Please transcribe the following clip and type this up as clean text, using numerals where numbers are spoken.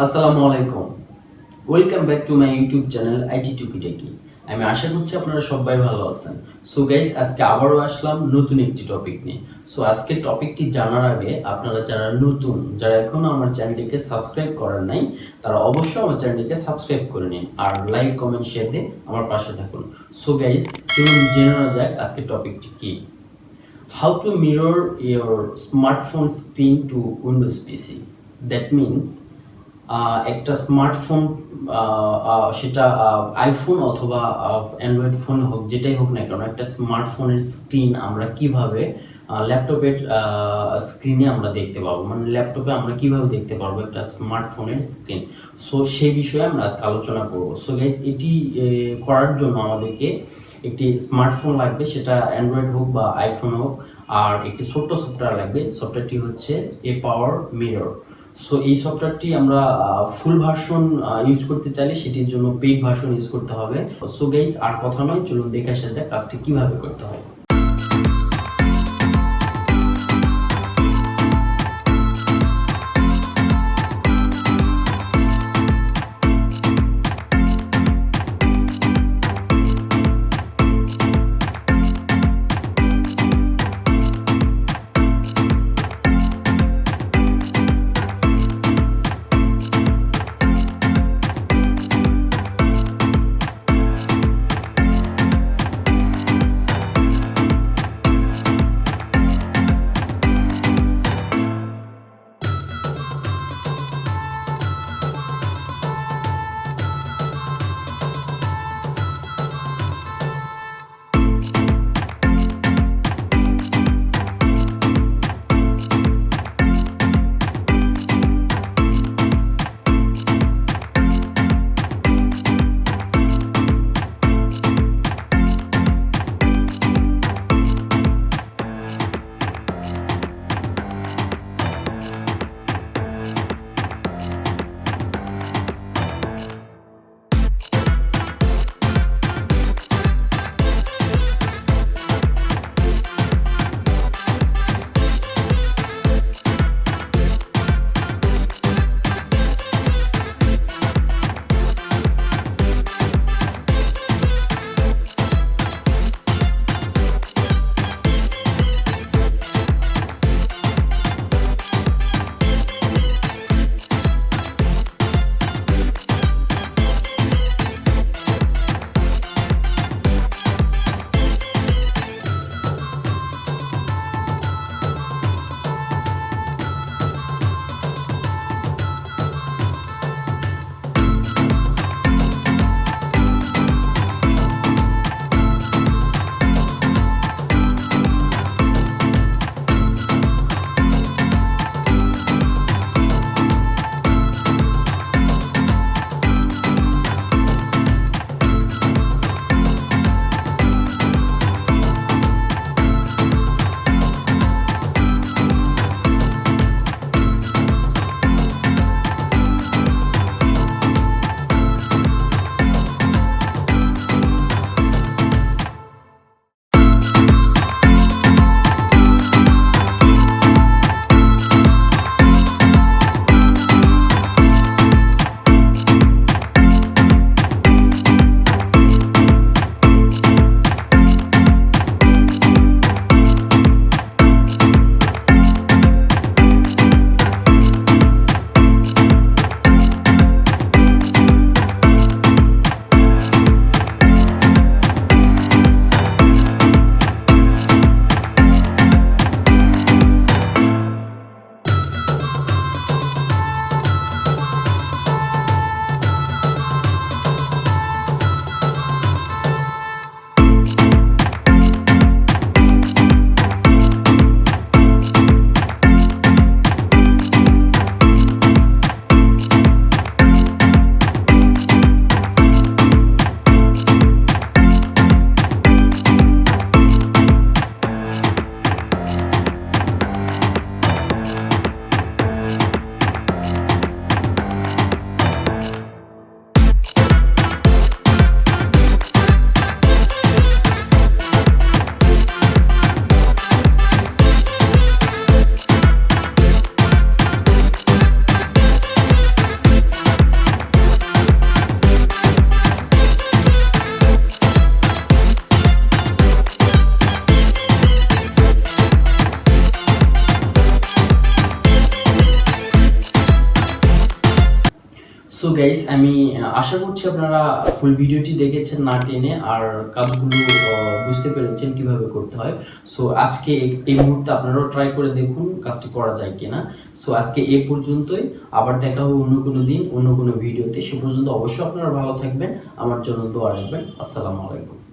আসসালামু আলাইকুম। Welcome back to my YouTube channel IT টুকি-টাকি। আমি আশা করছি আপনারা সবাই ভালো আছেন। সো গাইস, আজকে আবারও আসলাম নতুন একটি টপিক নিয়ে। সো আজকের টপিকটি জানার আগে আপনারা যারা নতুন, যারা এখনো আমার চ্যানেলটিকে সাবস্ক্রাইব করেন নাই, তারা অবশ্যই আমার চ্যানেলটিকে সাবস্ক্রাইব করে নিন আর লাইক, কমেন্ট, শেয়ার দিয়ে আমার পাশে থাকুন। সো গাইস, চলুন জেনে নেওয়া যাক আজকের টপিকটি কি। How to mirror your smartphone screen to Windows PC. That means একটা স্মার্টফোন, সেটা আইফোন অথবা অ্যান্ড্রয়েড ফোন হোক, যেটাই হোক না কেন, একটা স্মার্টফোনের স্ক্রিন আমরা কিভাবে ল্যাপটপের স্ক্রিনে আমরা দেখতে পাবো, মানে ল্যাপটপে আমরা কিভাবে দেখতে পারবো একটা স্মার্টফোনের স্ক্রিন। সো সেই বিষয়ে আমরা আজকে আলোচনা করবো। সো গাইজ, এটি করার জন্য আমাদেরকে একটি স্মার্টফোন লাগবে, সেটা অ্যান্ড্রয়েড হোক বা আইফোন হোক, আর একটি ছোট্ট সফটওয়্যার লাগবে। সফটওয়্যারটি হচ্ছে এ পাওয়ার মিরর। সো এই সফটওয়্যারটি আমরা ফুল ভার্সন ইউজ করতে চাইলে সেটির জন্য পেইড ভার্সন ইউজ করতে হবে। সো গাইস, আর কথা নয়, চলুন দেখে আসা যাক কাজটি কিভাবে করতে হয়। সো গাইস আমি আশা করছি আপনারা ফুল ভিডিওটি দেখেছেন না টেনে, আর কাজগুলো বুঝতে পেরেছেন কিভাবে করতে হয়। সো আজকে এই মুহূর্তে আপনারাও ট্রাই করে দেখুন কাজটি করা যায় কিনা। সো আজকে এ পর্যন্তই, আবার দেখা হবে অন্য কোনো দিন অন্য কোনো ভিডিওতে। সে পর্যন্ত অবশ্যই আপনারা ভালো থাকবেন, আমার জন্য দোয়া রাখবেন। আসসালামু আলাইকুম।